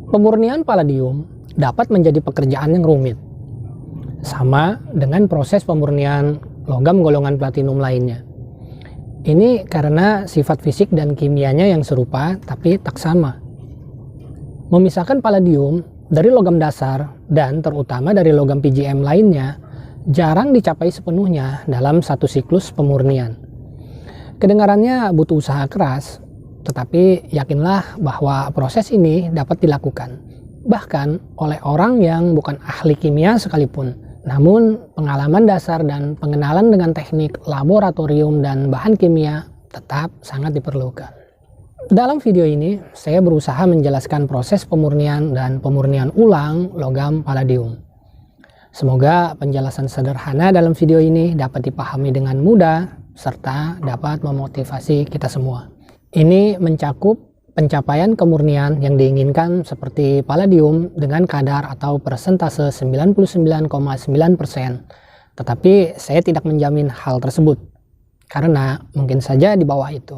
Pemurnian palladium dapat menjadi pekerjaan yang rumit, sama dengan proses pemurnian logam golongan platinum lainnya. Ini karena sifat fisik dan kimianya yang serupa tapi tak sama. Memisahkan palladium dari logam dasar dan terutama dari logam PGM lainnya jarang dicapai sepenuhnya dalam satu siklus pemurnian. Kedengarannya butuh usaha keras, tetapi yakinlah bahwa proses ini dapat dilakukan, bahkan oleh orang yang bukan ahli kimia sekalipun. Namun pengalaman dasar dan pengenalan dengan teknik laboratorium dan bahan kimia tetap sangat diperlukan. Dalam video ini, saya berusaha menjelaskan proses pemurnian dan pemurnian ulang logam palladium. Semoga penjelasan sederhana dalam video ini dapat dipahami dengan mudah, serta dapat memotivasi kita semua. Ini mencakup pencapaian kemurnian yang diinginkan seperti palladium dengan kadar atau persentase 99,9%. Tetapi saya tidak menjamin hal tersebut, karena mungkin saja di bawah itu.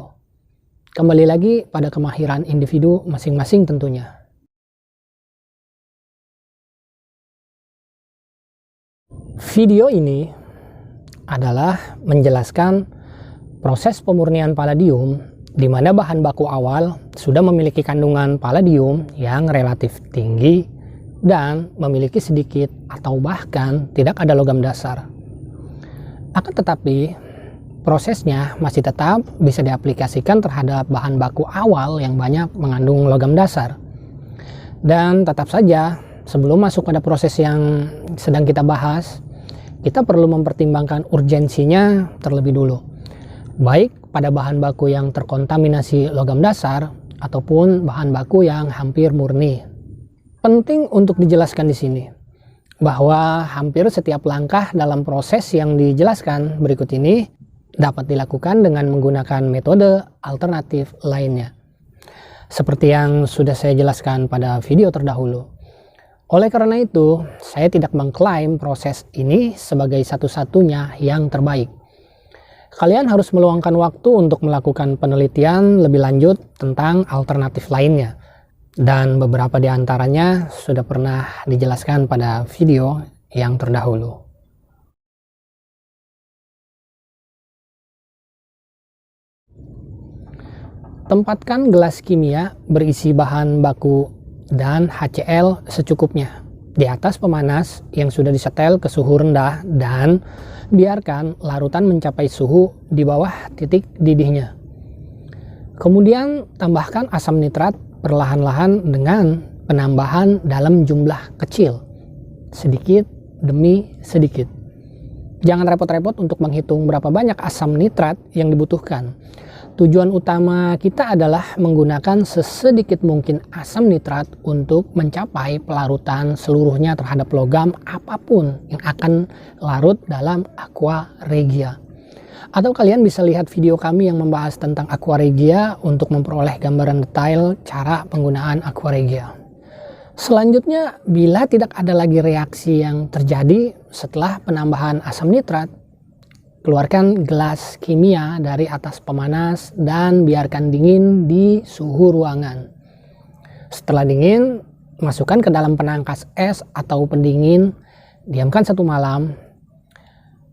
Kembali lagi pada kemahiran individu masing-masing tentunya. Video ini adalah menjelaskan proses pemurnian palladium di mana bahan baku awal sudah memiliki kandungan palladium yang relatif tinggi dan memiliki sedikit atau bahkan tidak ada logam dasar. Akan tetapi, prosesnya masih tetap bisa diaplikasikan terhadap bahan baku awal yang banyak mengandung logam dasar. Dan tetap saja, sebelum masuk pada proses yang sedang kita bahas, kita perlu mempertimbangkan urgensinya terlebih dulu, baik pada bahan baku yang terkontaminasi logam dasar ataupun bahan baku yang hampir murni. Penting untuk dijelaskan di sini bahwa hampir setiap langkah dalam proses yang dijelaskan berikut ini dapat dilakukan dengan menggunakan metode alternatif lainnya, seperti yang sudah saya jelaskan pada video terdahulu. Oleh karena itu, saya tidak mengklaim proses ini sebagai satu-satunya yang terbaik. Kalian harus meluangkan waktu untuk melakukan penelitian lebih lanjut tentang alternatif lainnya. Dan beberapa di antaranya sudah pernah dijelaskan pada video yang terdahulu. Tempatkan gelas kimia berisi bahan baku dan HCl secukupnya di atas pemanas yang sudah disetel ke suhu rendah dan biarkan larutan mencapai suhu di bawah titik didihnya. Kemudian tambahkan asam nitrat perlahan-lahan dengan penambahan dalam jumlah kecil, sedikit demi sedikit. Jangan repot-repot untuk menghitung berapa banyak asam nitrat yang dibutuhkan. Tujuan utama kita adalah menggunakan sesedikit mungkin asam nitrat untuk mencapai pelarutan seluruhnya terhadap logam apapun yang akan larut dalam aqua regia. Atau kalian bisa lihat video kami yang membahas tentang aqua regia untuk memperoleh gambaran detail cara penggunaan aqua regia. Selanjutnya, bila tidak ada lagi reaksi yang terjadi setelah penambahan asam nitrat, keluarkan gelas kimia dari atas pemanas dan biarkan dingin di suhu ruangan. Setelah dingin, masukkan ke dalam penangkas es atau pendingin, diamkan 1 malam.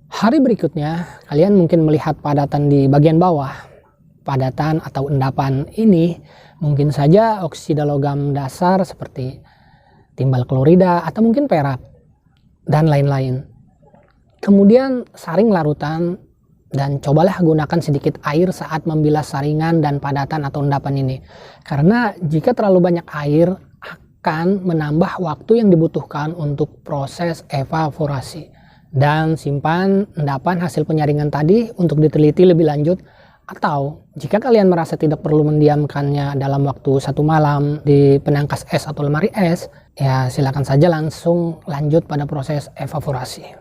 Hari berikutnya, kalian mungkin melihat padatan di bagian bawah. Padatan atau endapan ini mungkin saja oksida logam dasar seperti timbal klorida atau mungkin perak, dan lain-lain. Kemudian saring larutan dan cobalah gunakan sedikit air saat membilas saringan dan padatan atau endapan ini. Karena jika terlalu banyak air akan menambah waktu yang dibutuhkan untuk proses evaporasi. Dan simpan endapan hasil penyaringan tadi untuk diteliti lebih lanjut. Atau jika kalian merasa tidak perlu mendiamkannya dalam waktu 1 malam di penangkas es atau lemari es, ya silakan saja langsung lanjut pada proses evaporasi.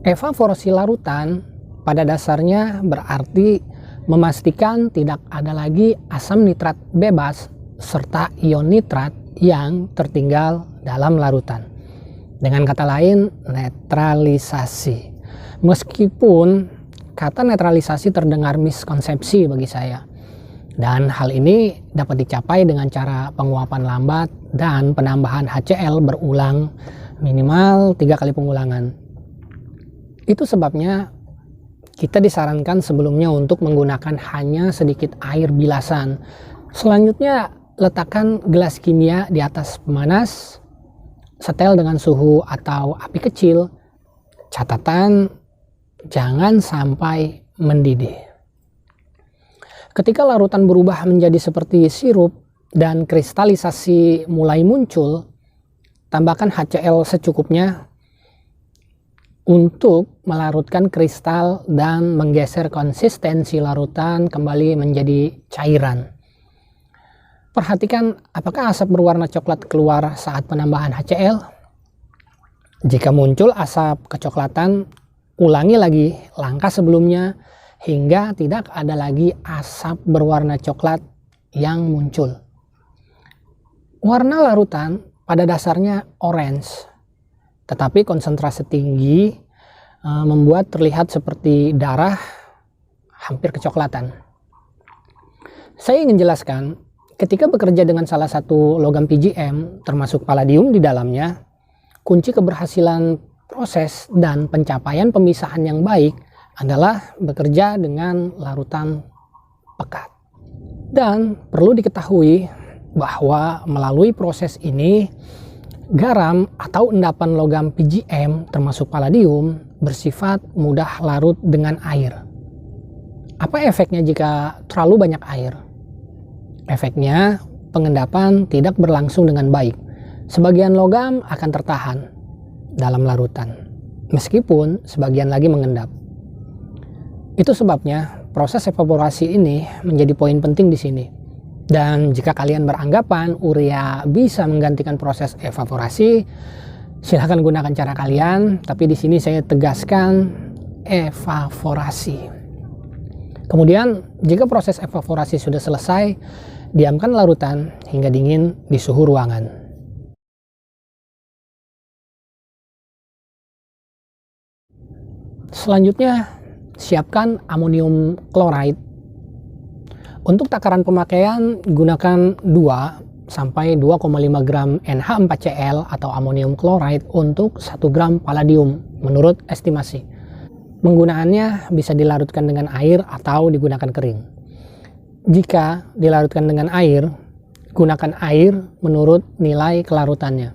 Evaporasi larutan pada dasarnya berarti memastikan tidak ada lagi asam nitrat bebas serta ion nitrat yang tertinggal dalam larutan. Dengan kata lain, netralisasi. Meskipun kata netralisasi terdengar miskonsepsi bagi saya, dan hal ini dapat dicapai dengan cara penguapan lambat dan penambahan HCl berulang minimal 3 kali pengulangan. Itu sebabnya kita disarankan sebelumnya untuk menggunakan hanya sedikit air bilasan. Selanjutnya, letakkan gelas kimia di atas pemanas, setel dengan suhu atau api kecil. Catatan, jangan sampai mendidih. Ketika larutan berubah menjadi seperti sirup dan kristalisasi mulai muncul, tambahkan HCl secukupnya untuk melarutkan kristal dan menggeser konsistensi larutan kembali menjadi cairan. Perhatikan apakah asap berwarna coklat keluar saat penambahan HCl. Jika muncul asap kecoklatan, ulangi lagi langkah sebelumnya hingga tidak ada lagi asap berwarna coklat yang muncul. Warna larutan pada dasarnya orange, tetapi konsentrasi tinggi membuat terlihat seperti darah hampir kecoklatan. Saya ingin jelaskan, ketika bekerja dengan salah satu logam PGM, termasuk palladium di dalamnya, kunci keberhasilan proses dan pencapaian pemisahan yang baik adalah bekerja dengan larutan pekat. Dan perlu diketahui bahwa melalui proses ini, garam atau endapan logam PGM termasuk palladium bersifat mudah larut dengan air. Apa efeknya jika terlalu banyak air? Efeknya, pengendapan tidak berlangsung dengan baik. Sebagian logam akan tertahan dalam larutan, meskipun sebagian lagi mengendap. Itu sebabnya proses evaporasi ini menjadi poin penting di sini. Dan jika kalian beranggapan urea bisa menggantikan proses evaporasi, silahkan gunakan cara kalian. Tapi di sini saya tegaskan evaporasi. Kemudian, jika proses evaporasi sudah selesai, diamkan larutan hingga dingin di suhu ruangan. Selanjutnya, siapkan amonium chloride. Untuk takaran pemakaian, gunakan 2 sampai 2,5 gram NH4Cl atau amonium chloride untuk 1 gram palladium menurut estimasi. Penggunaannya bisa dilarutkan dengan air atau digunakan kering. Jika dilarutkan dengan air, gunakan air menurut nilai kelarutannya.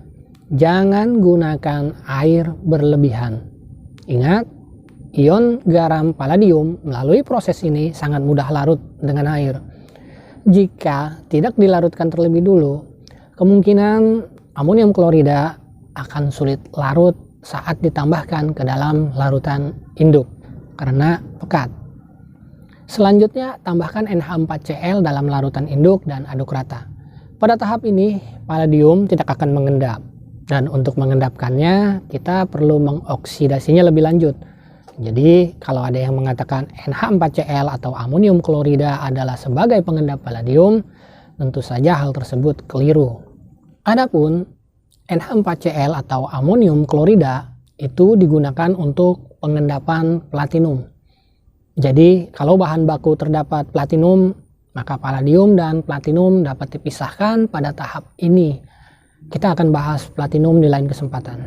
Jangan gunakan air berlebihan. Ingat, ion garam palladium melalui proses ini sangat mudah larut dengan air. Jika tidak dilarutkan terlebih dulu, kemungkinan amonium klorida akan sulit larut saat ditambahkan ke dalam larutan induk karena pekat. Selanjutnya, tambahkan NH4Cl dalam larutan induk dan aduk rata. Pada tahap ini, palladium tidak akan mengendap. Dan untuk mengendapkannya, kita perlu mengoksidasinya lebih lanjut. Jadi, kalau ada yang mengatakan NH4Cl atau amonium klorida adalah sebagai pengendap palladium, tentu saja hal tersebut keliru. Adapun NH4Cl atau amonium klorida itu digunakan untuk pengendapan platinum. Jadi, kalau bahan baku terdapat platinum, maka palladium dan platinum dapat dipisahkan pada tahap ini. Kita akan bahas platinum di lain kesempatan.